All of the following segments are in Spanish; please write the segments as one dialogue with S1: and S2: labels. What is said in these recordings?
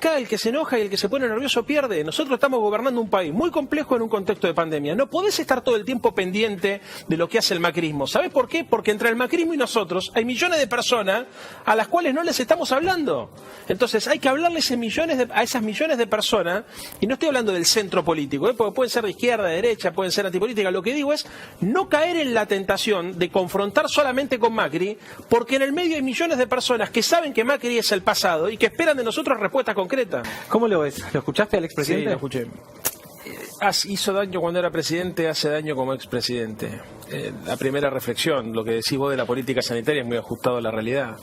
S1: acá el que se enoja y el que se pone nervioso pierde. Nosotros estamos gobernando un país muy complejo en un contexto de pandemia. No podés estar todo el tiempo pendiente de lo que hace el macrismo. ¿Sabés por qué? Porque entre el macrismo y nosotros hay millones de personas a las cuales no les estamos hablando. Entonces hay que hablarles a esas millones de personas, y no estoy hablando del centro político, porque pueden ser de izquierda, de derecha, pueden ser antipolítica. Lo que digo es no caer en la tentación de confrontar solamente con Macri, porque en el medio hay millones de personas que saben que Macri es el pasado y que esperan de nosotros respuestas concretas.
S2: ¿Cómo lo ves? ¿Lo escuchaste al expresidente?
S1: Sí, lo escuché. Hizo daño cuando era presidente, hace daño como expresidente. La primera reflexión, lo que decís vos de la política sanitaria es muy ajustado a la realidad.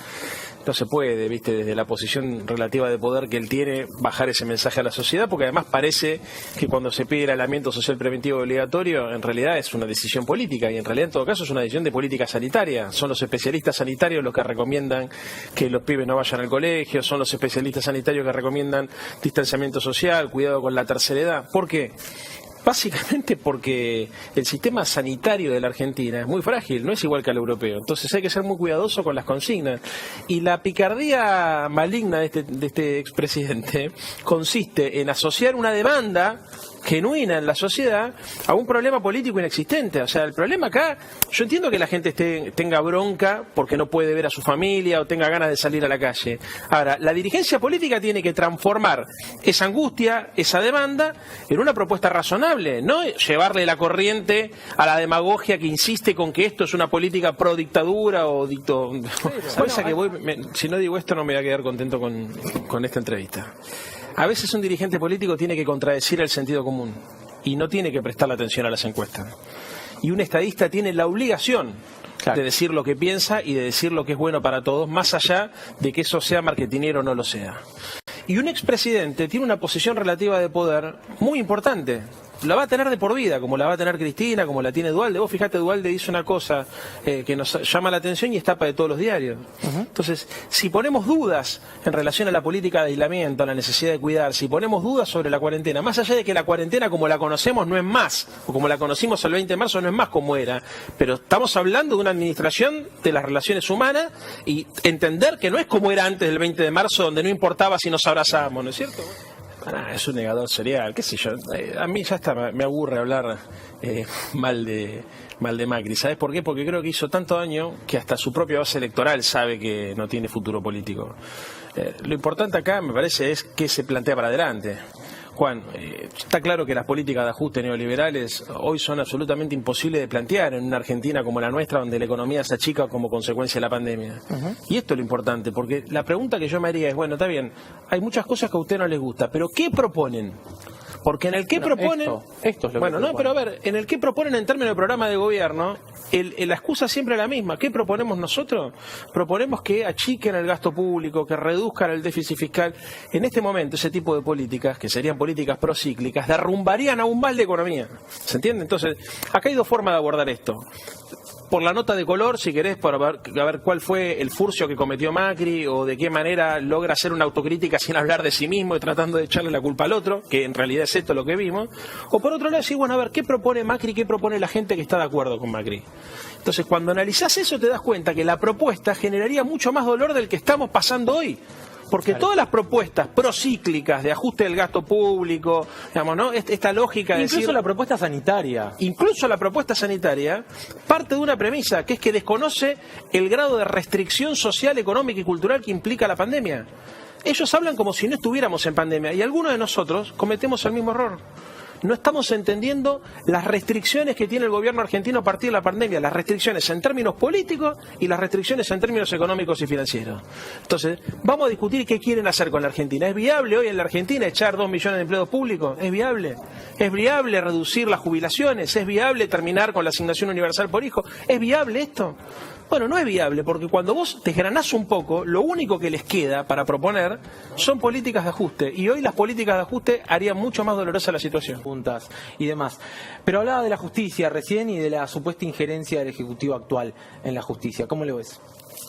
S1: No se puede, viste, desde la posición relativa de poder que él tiene, bajar ese mensaje a la sociedad, porque además parece que cuando se pide el aislamiento social preventivo obligatorio, en realidad es una decisión política, y en realidad en todo caso es una decisión de política sanitaria. Son los especialistas sanitarios los que recomiendan que los pibes no vayan al colegio, son los especialistas sanitarios que recomiendan distanciamiento social, cuidado con la tercera edad. ¿Por qué? Básicamente porque el sistema sanitario de la Argentina es muy frágil, no es igual que al europeo. Entonces hay que ser muy cuidadoso con las consignas. Y la picardía maligna de este expresidente consiste en asociar una demanda genuina en la sociedad a un problema político inexistente. O sea, el problema acá, yo entiendo que la gente tenga bronca porque no puede ver a su familia o tenga ganas de salir a la calle. Ahora, la dirigencia política tiene que transformar esa angustia, esa demanda, en una propuesta razonable, no llevarle la corriente a la demagogia que insiste con que esto es una política pro dictadura o dicto. Si no digo esto no me voy a quedar contento con esta entrevista. A veces un dirigente político tiene que contradecir el sentido común y no tiene que prestarle atención a las encuestas. Y un estadista tiene la obligación de decir lo que piensa y de decir lo que es bueno para todos, más allá de que eso sea marketinero o no lo sea. Y un expresidente tiene una posición relativa de poder muy importante. La va a tener de por vida, como la va a tener Cristina, como la tiene Duhalde. Vos fijate, Duhalde hizo una cosa que nos llama la atención y es tapa de todos los diarios. Entonces, si ponemos dudas en relación a la política de aislamiento, a la necesidad de cuidar, si ponemos dudas sobre la cuarentena, más allá de que la cuarentena como la conocemos no es más, o como la conocimos el 20 de marzo no es más como era, pero estamos hablando de una administración de las relaciones humanas y entender que no es como era antes del 20 de marzo, donde no importaba si nos abrazábamos, ¿no es cierto? Es un negador serial, qué sé yo. A mí ya está, me aburre hablar mal de Macri. ¿Sabes por qué? Porque creo que hizo tanto daño que hasta su propia base electoral sabe que no tiene futuro político. Lo importante acá, me parece, es qué se plantea para adelante. Juan, está claro que las políticas de ajuste neoliberales hoy son absolutamente imposibles de plantear en una Argentina como la nuestra, donde la economía se achica como consecuencia de la pandemia. Y esto es lo importante, porque la pregunta que yo me haría es, bueno, está bien, hay muchas cosas que a usted no les gusta, pero ¿qué proponen? Porque en el que proponen...
S2: Esto es lo
S1: bueno,
S2: que
S1: no, pero a ver, en el que proponen en términos de programa de gobierno, la excusa siempre es la misma. ¿Qué proponemos nosotros? Proponemos que achiquen el gasto público, que reduzcan el déficit fiscal. En este momento, ese tipo de políticas, que serían políticas procíclicas, derrumbarían aún más la economía. ¿Se entiende? Entonces, acá hay dos formas de abordar esto. Por la nota de color, si querés, para ver cuál fue el furcio que cometió Macri o de qué manera logra hacer una autocrítica sin hablar de sí mismo y tratando de echarle la culpa al otro, que en realidad es esto lo que vimos. O por otro lado, decir, bueno, a ver, ¿qué propone Macri, qué propone la gente que está de acuerdo con Macri? Entonces, cuando analizás eso, te das cuenta que la propuesta generaría mucho más dolor del que estamos pasando hoy. Porque todas las propuestas procíclicas de ajuste del gasto público, digamos, ¿no? Esta lógica de
S2: incluso la propuesta sanitaria.
S1: Incluso la propuesta sanitaria parte de una premisa, que es que desconoce el grado de restricción social, económica y cultural que implica la pandemia. Ellos hablan como si no estuviéramos en pandemia, y algunos de nosotros cometemos el mismo error. No estamos entendiendo las restricciones que tiene el gobierno argentino a partir de la pandemia, las restricciones en términos políticos y las restricciones en términos económicos y financieros. Entonces, vamos a discutir qué quieren hacer con la Argentina. ¿Es viable hoy en la Argentina echar 2 millones de empleos públicos? ¿Es viable? ¿Es viable reducir las jubilaciones? ¿Es viable terminar con la asignación universal por hijo? ¿Es viable esto? Bueno, no es viable, porque cuando vos desgranás un poco, lo único que les queda para proponer son políticas de ajuste. Y hoy las políticas de ajuste harían mucho más dolorosa la situación.
S2: Puntas y demás. Pero hablaba de la justicia recién y de la supuesta injerencia del Ejecutivo actual en la justicia. ¿Cómo lo ves?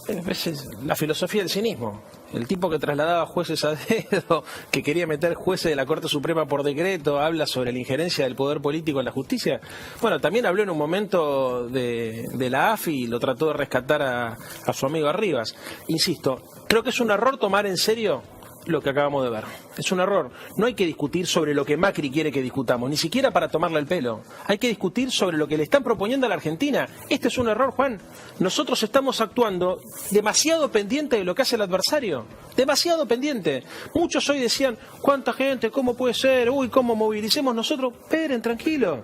S1: Es la filosofía del cinismo. El tipo que trasladaba jueces a dedo, que quería meter jueces de la Corte Suprema por decreto, habla sobre la injerencia del poder político en la justicia. Bueno, también habló en un momento de la AFI y lo trató de rescatar a su amigo Arribas. Insisto, creo que es un error tomar en serio lo que acabamos de ver. Es un error. No hay que discutir sobre lo que Macri quiere que discutamos, ni siquiera para tomarle el pelo. Hay que discutir sobre lo que le están proponiendo a la Argentina. Este es un error, Juan. Nosotros estamos actuando demasiado pendiente de lo que hace el adversario. Demasiado pendiente. Muchos hoy decían, ¿cuánta gente? ¿Cómo puede ser? Uy, ¿cómo movilicemos nosotros? Esperen, tranquilo.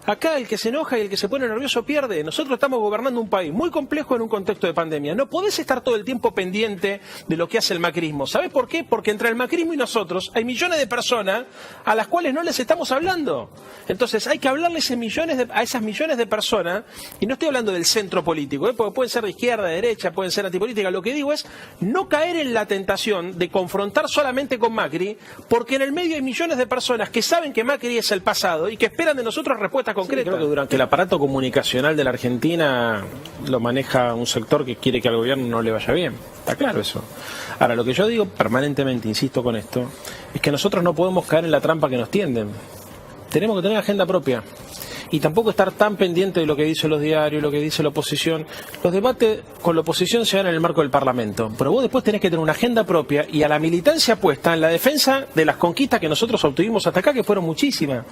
S1: Acá el que se enoja y el que se pone nervioso pierde. Nosotros estamos gobernando un país muy complejo en un contexto de pandemia. No podés estar todo el tiempo pendiente de lo que hace el macrismo. ¿Sabés por qué? Porque entre el macrismo y nosotros hay millones de personas a las cuales no les estamos hablando. Entonces hay que hablarles a esas millones de personas, y no estoy hablando del centro político, porque pueden ser de izquierda, de derecha, pueden ser antipolítica. Lo que digo es no caer en la tentación de confrontar solamente con Macri, porque en el medio hay millones de personas que saben que Macri es el pasado y que esperan de nosotros respuestas concreta. Sí, creo que durante el aparato comunicacional de la Argentina lo maneja un sector que quiere que al gobierno no le vaya bien. Está claro eso. Ahora, lo que yo digo permanentemente, insisto con esto, es que nosotros no podemos caer en la trampa que nos tienden. Tenemos que tener agenda propia. Y tampoco estar tan pendiente de lo que dicen los diarios, lo que dice la oposición. Los debates con la oposición se dan en el marco del Parlamento, pero vos después tenés que tener una agenda propia y a la militancia puesta en la defensa de las conquistas que nosotros obtuvimos hasta acá, que fueron muchísimas.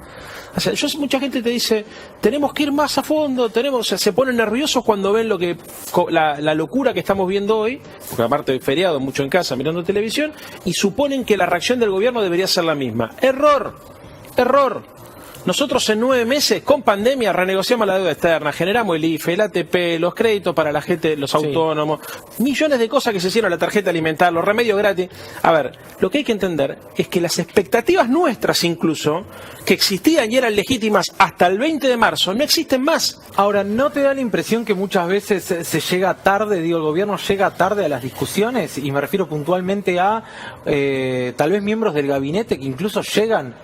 S1: O sea, mucha gente te dice, tenemos que ir más a fondo, o sea, se ponen nerviosos cuando ven la locura que estamos viendo hoy, porque aparte de feriado, mucho en casa mirando televisión, y suponen que la reacción del gobierno debería ser la misma. Error. Nosotros en 9 meses, con pandemia, renegociamos la deuda externa, generamos el IFE, el ATP, los créditos para la gente, los autónomos, millones de cosas que se hicieron, la tarjeta alimentar, los remedios gratis. A ver, lo que hay que entender es que las expectativas nuestras incluso, que existían y eran legítimas hasta el 20 de marzo, no existen más.
S2: Ahora, ¿no te da la impresión que muchas veces se llega tarde, el gobierno llega tarde a las discusiones? Y me refiero puntualmente a tal vez miembros del gabinete que incluso llegan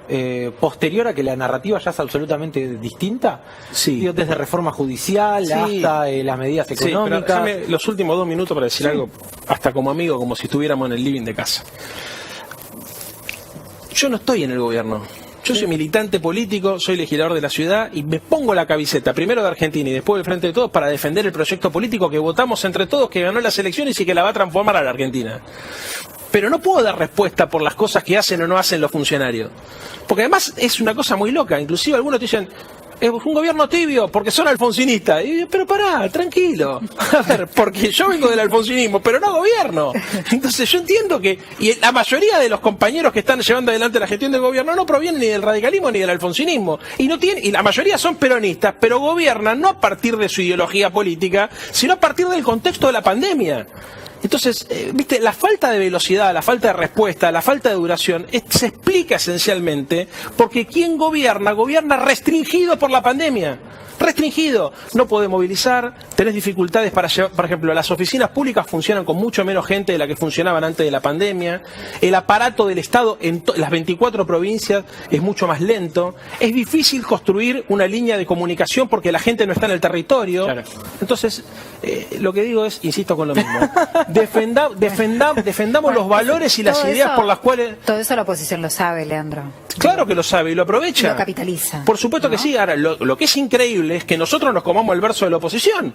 S2: posterior a que la narrativa ya es absolutamente distinta.
S1: Sí.
S2: Desde reforma judicial hasta las medidas económicas.
S1: Sí, pero déjame los últimos 2 minutos para decir algo, hasta como amigo, como si estuviéramos en el living de casa. Yo no estoy en el gobierno. Yo soy militante político, soy legislador de la ciudad y me pongo la camiseta, primero de Argentina y después del Frente de Todos, para defender el proyecto político que votamos entre todos, que ganó las elecciones y que la va a transformar a la Argentina. Pero no puedo dar respuesta por las cosas que hacen o no hacen los funcionarios. Porque además es una cosa muy loca. Inclusive algunos te dicen, es un gobierno tibio porque son alfonsinistas. Y yo, pero pará, tranquilo. A ver, porque yo vengo del alfonsinismo, pero no gobierno. Entonces yo entiendo que, y la mayoría de los compañeros que están llevando adelante la gestión del gobierno no provienen ni del radicalismo ni del alfonsinismo. Y la mayoría son peronistas, pero gobiernan no a partir de su ideología política, sino a partir del contexto de la pandemia. Entonces, viste, la falta de velocidad, la falta de respuesta, la falta de duración se explica esencialmente porque quien gobierna restringido por la pandemia. Restringido, no puede movilizar, tenés dificultades para llevar, por ejemplo, las oficinas públicas funcionan con mucho menos gente de la que funcionaban antes de la pandemia, el aparato del Estado en las 24 provincias es mucho más lento, es difícil construir una línea de comunicación porque la gente no está en el territorio. Claro. Entonces, lo que digo es, insisto con lo mismo, defendamos los valores y las ideas por las cuales...
S3: Todo eso la oposición lo sabe, Leandro.
S1: Claro que lo sabe y lo aprovecha.
S3: Y lo capitaliza.
S1: Por supuesto, ¿no? Que sí. Ahora, lo que es increíble es que nosotros nos comamos el verso de la oposición.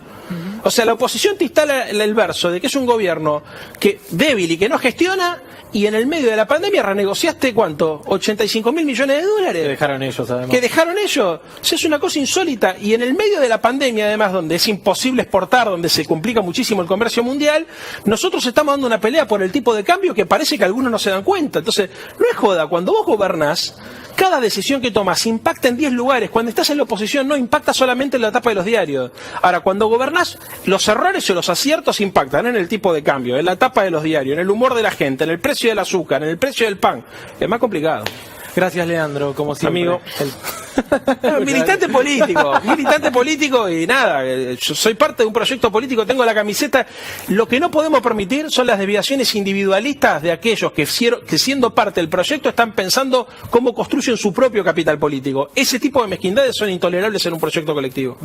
S1: O sea, la oposición te instala el verso de que es un gobierno que débil y que no gestiona, y en el medio de la pandemia renegociaste, ¿cuánto? 85.000 millones de dólares.
S2: Que dejaron ellos, además.
S1: Que dejaron ellos. O sea, es una cosa insólita. Y en el medio de la pandemia, además, donde es imposible exportar, donde se complica muchísimo el comercio mundial, nosotros estamos dando una pelea por el tipo de cambio que parece que algunos no se dan cuenta. Entonces, no es joda. Cuando vos gobernás, cada decisión que tomas impacta en 10 lugares. Cuando estás en la oposición no impacta solamente en la tapa de los diarios. Ahora, cuando gobernás, los errores o los aciertos impactan en el tipo de cambio, en la tapa de los diarios, en el humor de la gente, en el precio del azúcar, en el precio del pan. Es más complicado.
S2: Gracias, Leandro, como siempre.
S1: Amigo. Militante político y nada, yo soy parte de un proyecto político, tengo la camiseta. Lo que no podemos permitir son las desviaciones individualistas de aquellos que siendo parte del proyecto están pensando cómo construyen su propio capital político. Ese tipo de mezquindades son intolerables en un proyecto colectivo.